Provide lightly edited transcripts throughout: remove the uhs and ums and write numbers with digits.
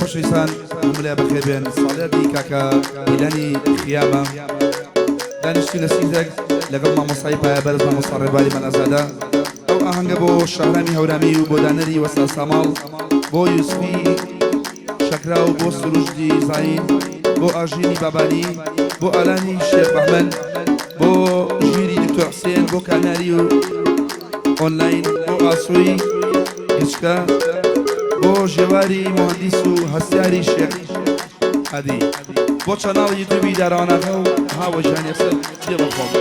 خۆشەویستان هەموو بەخێر بێن ساڵێردی کاکە هیلانی خیامە دانیشتی لە سیزەک لەگەڵ مامۆستای پایە بەرز مامۆستا ڕێباری مەنازادە ئەو ئاهەنگە بۆ شاهرامی هەورامی و بۆ دانەری وەستا ساماڵ بۆ یوسفی شەکرا و بۆ سروشدی زاین بۆ ئاژینی بابانی بۆ ئالانی شێخ بەحمەد بۆ ژیری دکتۆر حسێن بۆ کاناری و ئۆنلاین بۆ ئاسۆی گچکە بۆ ژێواری مهندیس و هەستیاری شێخ هەدی بۆ چەناڵ یوتیوبی داڕەوانەکە و هاوەژانی سەر دێ بەخۆم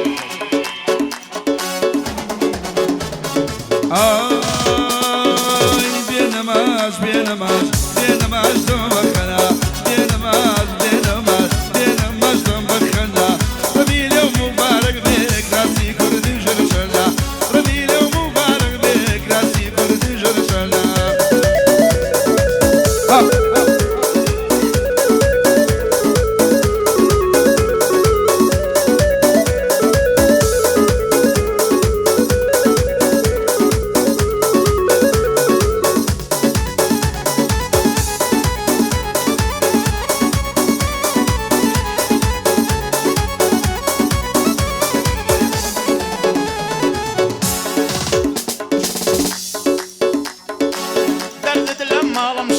ئای بێنەماش بێنەماش بێنەماش دۆم بەخەنا بێنەماش بێنەماش بێنەماش دۆم بەخەنا ڕەبی لێو موبارەک بێ کراسی کوردی ژەرشەلا ڕەبی لێو موبارەک بێ کراسی کوردی ژەرشەلا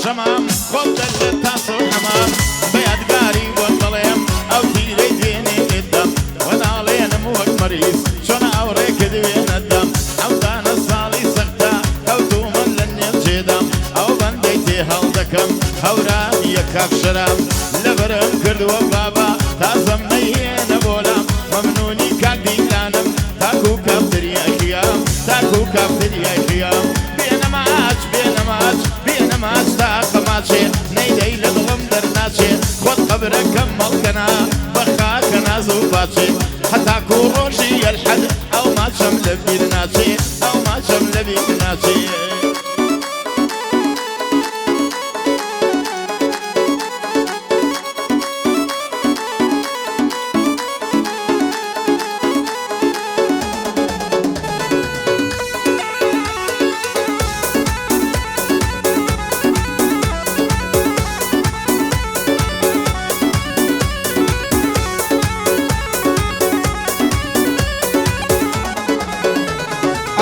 شمام خود تاسو حمام بيادقاري وطليم او تيري ديني الدم وانا لين موك مريض شون اوريك دوين الدم او دانا صالي سختا او تومن لن يجدم او بنديتي هالدكم او رامي كاف شرام لبرم كردو بابا تازم نيين بولام ممنوني كاك دينانم تاكو كافتري اخيام تاكو كافتري اخيام بينماج بينماج بينماج تاقماجي نيدي لدغم درناجي خود قبرك كمال كنا بخاك نازو باتي حتى كوروشي الحد او ما شمل بيرناجي او ما شمل بيرناجي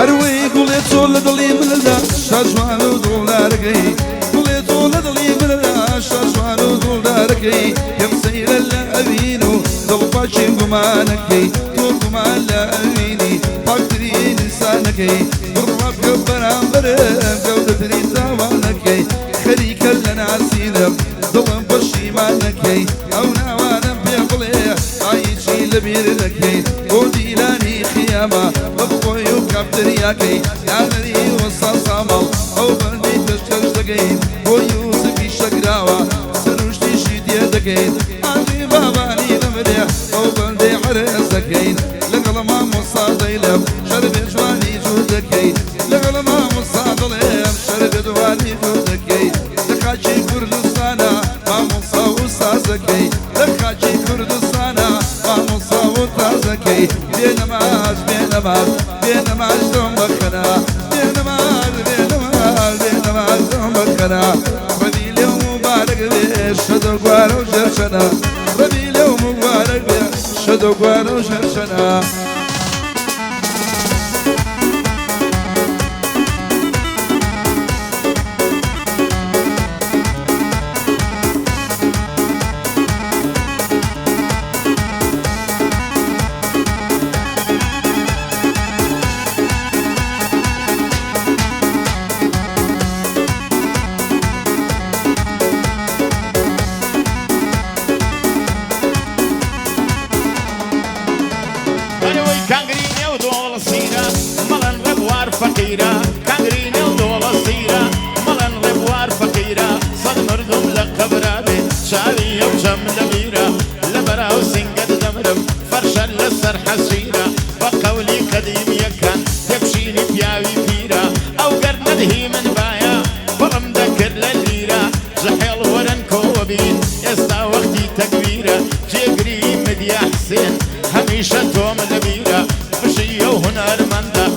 أروي قولي طول دلي بلدا شجوان ودولاركي قولي طول دلي بلدا شجوان ودولاركي يم سير الأبينو ضلفاشي قمانكي طول قمان لأبيني فاكتري لسانكي بالرب كبرام برم قودتري زوانكي خليك لنا عسيدم ضلم بشيمانكي أو نوانا بيقلي عايشي لبيرنكي وديلاني خيامة بخوي وكافترياكي يعنري وصا صامل أو بندي تشترش دقين ويوسف الشقراوة سروشتي شيدي دقين عندي باباني نمريح أو بندي عرسكين لقل ما مصاد يلم شرب جواني جودكي لقل ما مصاد يلم شرب جواني جودكي لخاجي كردستانا ما مصا وصازكي لخاجي كردستانا ما مصا وصازكي بينماز بينماز بينماز دوم بخنا بينماز بينماز بينماز دوم بخنا ربي اليوم مبارك بيه شدو قوارو جرشنا ربي اليوم مبارك بيه شدو قوارو جرشنا فقيرة كانغرينة ودولة صيرة ملن ربوار فقيرة صد مردم لقبرابي شعرية وجمل غيرة لبراو سنقد دمرم فرشا لسر حسيرة بقولي قديم يكن يبشيني بياوي فيرة أو قرنا دهي من بايا برم ذكر لليرة زحيل ورن كوبين يستا وقتي تكبيرة جيقري مديا حسين هميشة توم لبيرة بشية وهنر منده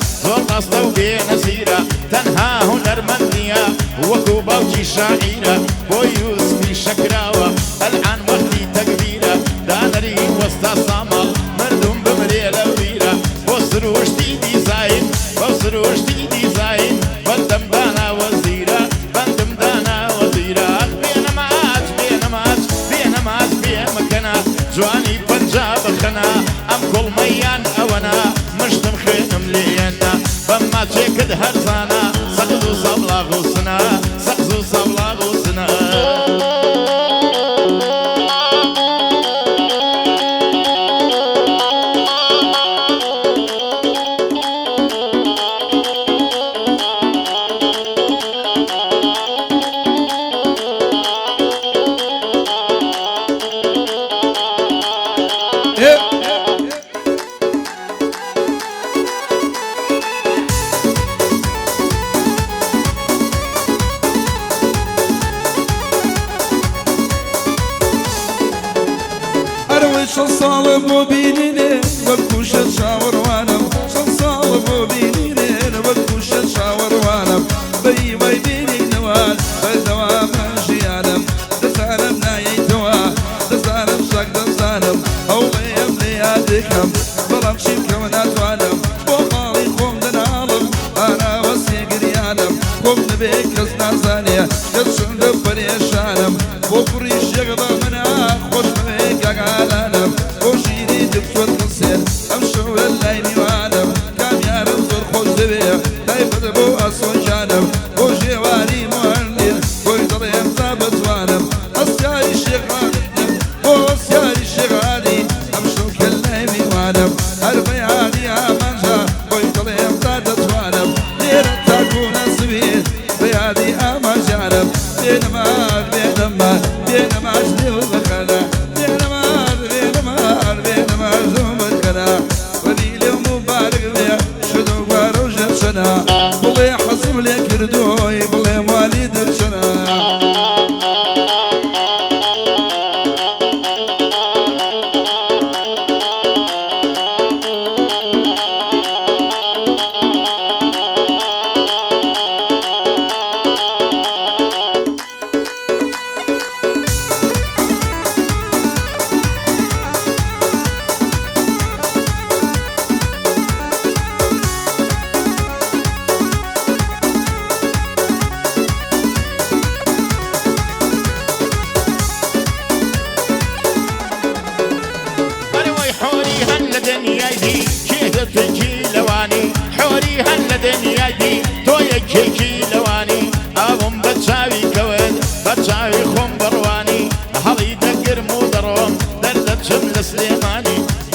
قصده وبنسيرة تنها هنر مندية وكوبا وجي شاعرة بو يوسف نكراوة الآن وقتي تكبيرة دانري وسط صامل مردم بمريلة وبيرة بوسروش دي ديزاين بوسروش دي ديزاين بندم دانا وزيرة بندم دانا وزيرة بينا ماج بينا ماج بينا ماج بينا مكنا جواني بنجاب خنا ام كل ميان اونا مشتم خينم لينا بما تشكد هرزانا سقزو صبلا غوصنا سقزو صبلا غوصنا شن صال مبينين وكوش شاور وانم شن صال مبينين وكوش شاور وانم بي بيني نوال بدوام جيانم دزانم ناي دوا دزانم شاك دزانم او بيم ليادكم بلام شيكم ناتوانم بوخالي خوم دنالم انا وسيقريانم خوم نبيك نزنازانيا يرشن دبريشانم بوكريش يغضى منا خوش نبيك اقالانم وشيني دكتور قصير امشو لللايمي وانم كام يارم زور خوش دبيع دايفت بو اصون جانم وجيواني مهندر ويضريم ثابت وانم اسياري الشيخ غانم واسياري الشيخ غاني امشو كاللايمي وانم هربي عادي امانجا ويضريم ثابت وانم ليرة تاكون سبيل بيادي امانجانم بينما بينما بينما اجلي وبخنا بلي حصم لك ردوي بلي والد الشنا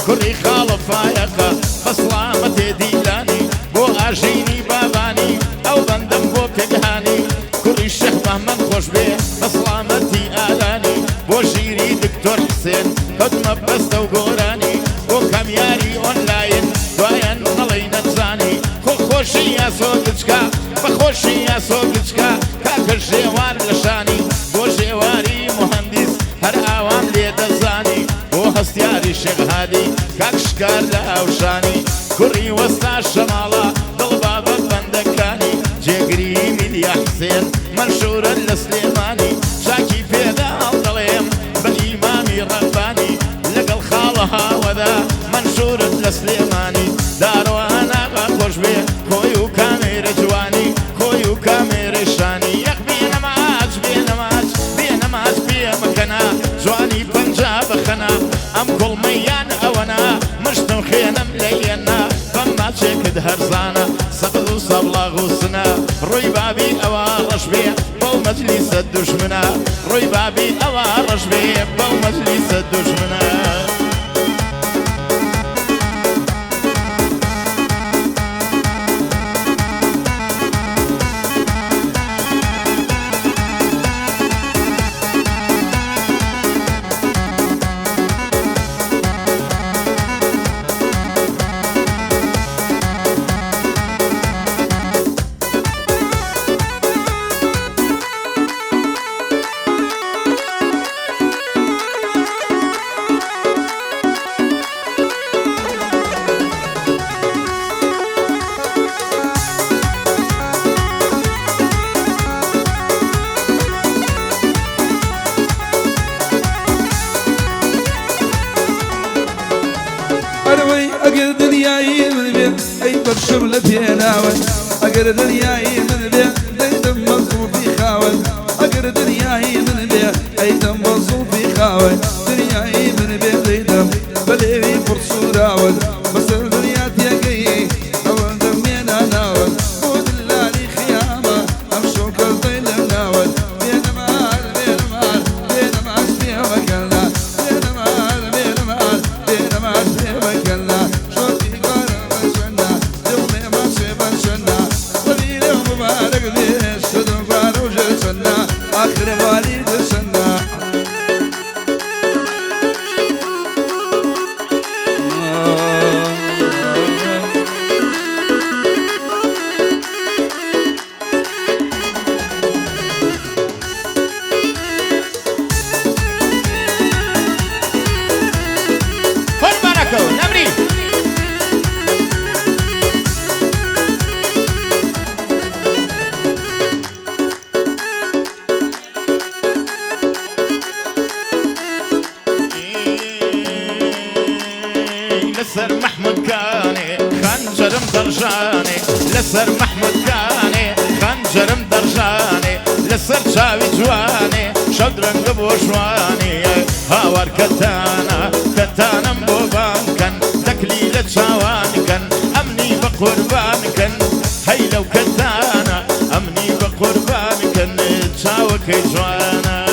كري خالف فايقة بسلامة ديلاني بو أجيني باباني أو بندم بو كجهاني كري الشيخ مهمن خوش بيه بسلامتي آلاني بو جيري دكتور حسين خدمة بستا وقوراني بو كامياري أونلاين دوين نلين نزاني خوشي يا سوقتشكا بخوشي يا سوقتشكا كاكر جيوار لشاني بو جيواري مهندس هر آوام ليدزاني هستياري الشيخ هادي كاكشكار لأوشاني كري وسطا الشمالة ضلبابة بندكاني جيقري ميليا حسين منشورا لسليماني شاكي بيدا الضليم بالإمامي رباني لقى الخالها وذا منشورا لسليماني دارو أنا غاقوش بيه خويو كامير جواني خويو كامير شاني يخ بينا معاج بينا معاج بينا معاج بيه مكنا جواني بنجاب خنا ام كل ميان اونا مشتم خينم لينا فما تشكد هرزانا سقدو صبلا غوصنا روي بابي اوارش بيه بو مجلس الدشمنا روي بابي اوارش بيه بو مجلس الدشمنا أي برشم لبيناون أقر دنياي من بيه ديدم مصروفي خاون أقر دنياي من بيه أيدم مصروفي خاون دنياي من بيه ديدم بليبي فرصو داون بس الدنيا تيقي أول دمينا ناون بود اللالي خيامة أمشوك الطيل مناون بين مال بين مال بين مال بين مكلنا بين مال بين مال بين مال بين مكلنا شوفي قارب الجنة يومي ما شيب الجنة طويل يوم مبارك ليش شدو قارو جلسنا آخر والي جلسنا لسر محمود كاني خنجر مدرجاني لسر محمود كاني خنجر مدرجاني لسر شاوي جواني شدرن بوشواني هاور كتانا كتانا مبوبان كان تكليل شاوان كان أمني بقربان كان هاي لو كتانا أمني بقربان كان شاوك جوانا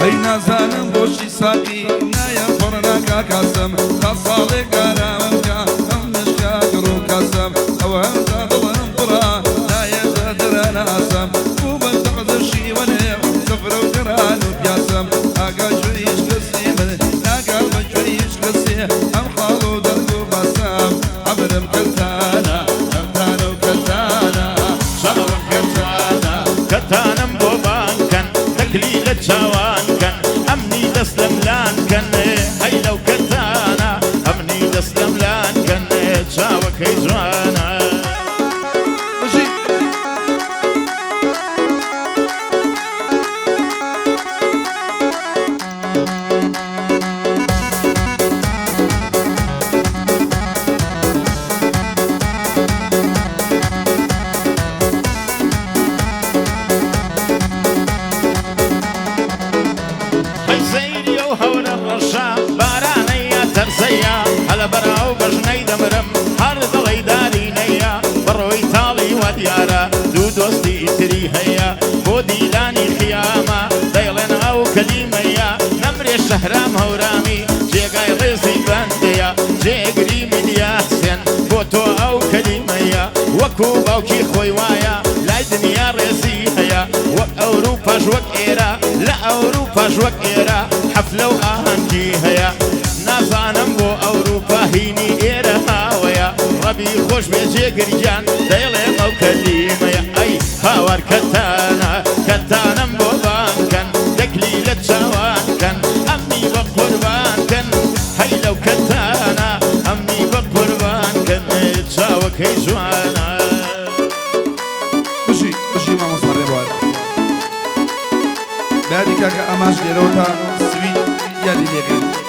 هينا زانم بوشي ساقي نايا فرناكا كاسم تصالي كرامكا همشكا كرو كاسم او همتا ضلن برا نايا زادر ناسم وبن تقدرشي ونيم سفر وكران وبياسم اقا جويش قسي من ناقا مجويش قسي ام خالو درقو باسم عبرم كتانا كتانا وكتانا شبرم كتانا كتانا مبوبان كان تكليل شاوان دسلم لان كان هاي لو كتانا أمني دسلم لان كان شاوك هجوانا هلا براو بجني دمرم حرد غيداري نيا بروي تالي وديارا دو دوستي تري هيا بودي لاني خيامة ديلن او كليميا نمري الشهرام هورامي جيغاي ريسي بانديا جيغري من يا حسين بوتو او كليميا وكو باوكي خوي وايا لاي دنيا ريسي هيا واوروبا جوك ايرا لا اوروبا جوك ايرا حفلة واهنجي هيا نازانم بو أوروبا هيني إيرا هاويا ربي خوش بيجي قريان ديلي مو كليمة يا أي هاور كتانا كتانم بو بانكن دكليلة شوان كان أمي بقربان كان هاي لو كتانا أمي بقربان كان تشاوك هيجوانا بشي ما مصري بوار بعد كاكا أماش ليروتا سوي يالي ليغين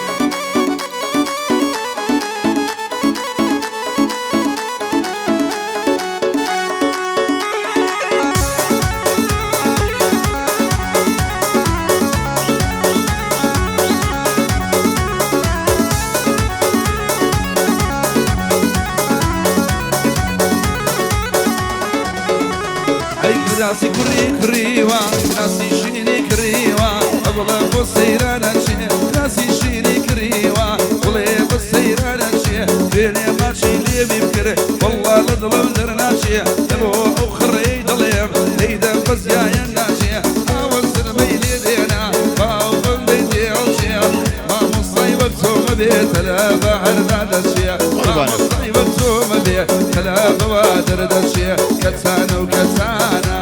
راسي كري كريوا راسي شيني كريوا أبغى بصير أنا شيء راسي شيني كريوا ولي بصير أنا شيء بيني ماشي لي بيفكر والله لظلم درنا شيء لو أخري ضليم ليدا بس يا ناشي أوصل بيلي دينا باوصل بيتي عشيا ما مصيبة بسوم بيت لا بحر هذا الشيء ما مصيبة بسوم بيت لا بوادر هذا الشيء كتسانا وكتسانا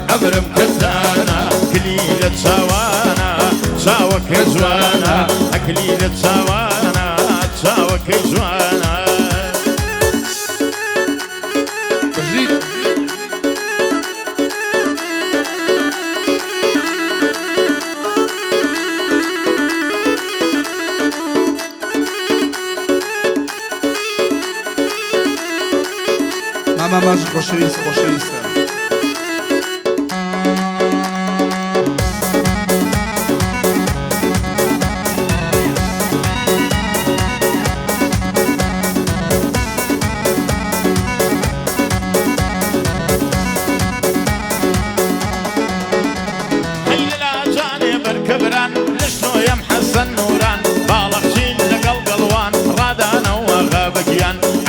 عبرم كتانا كليلة شوانا شاوك جوانا كليلة شوانا شاوك جوانا ئەماش خۆشەویستە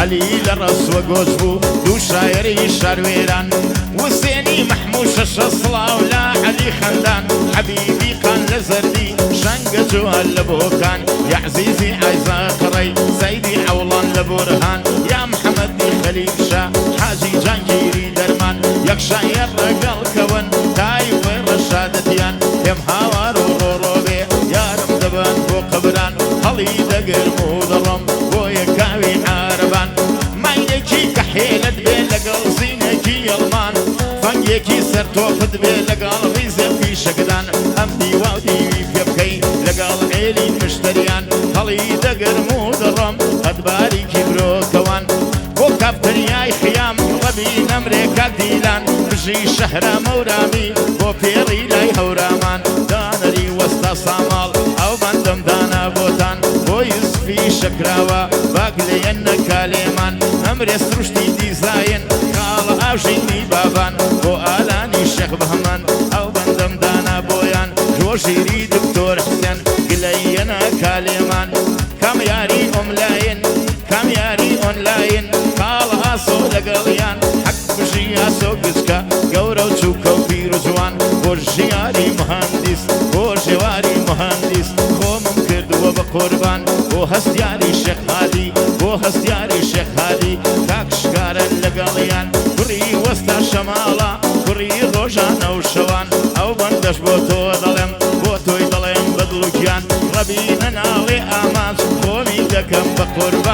علي لرس وجوزبو دو شاعري شارويران وسيني محموش الشصلا ولا علي خندان حبيبي قان لزردي شنقجو هالبوكان يا عزيزي عايزة قري سيدي عولان لبرهان يا محمد دي خليل شا حاجي جانجيري درمان يك شاير رقل كون تايف رشادتيان يم هاوار وروروبي يا رب دبان بو قبران هلي دقر مودرم ويكاوي عاربان حيلت بين لقل زينكي يلمان فنجيكي سر توفد بين لقل غيزة في شقدان أمدي واودي في بكي لقل عيلي مشتريان هلي دقر مودرم قد باريكي برو كوان وكافترياي خيام ربي أمريكا ديلان بجي شهر مورامي وبيري لاي هورامان دانري وسط صامال أو بندم دانا بوتان ويز في شكراوة باقلي أنك كاليمان أمري سرشتي ديزاين قال أوشيني بابان وآلاني الشيخ بهمان أو بندم دانا بويان جوشيري دكتور حسين قلي أنا كاليمان كم ياري أملاين كم ياري أونلاين قال أسو لقليان حق بشي أسو قزكا قورو تشوكو بيروزوان وجياري مهندس وجواري مهندس خومم كردو بقربان وهستياري الشيخ هادي وهستياري الشيخ هادي كاكشكارا لقليان بري وستا شمالا بري روجانا وشوان أو بندش بوتو ظلم بوتو يظلم بدلوكيان ربينا ناوي آماس خومي دكم بقربان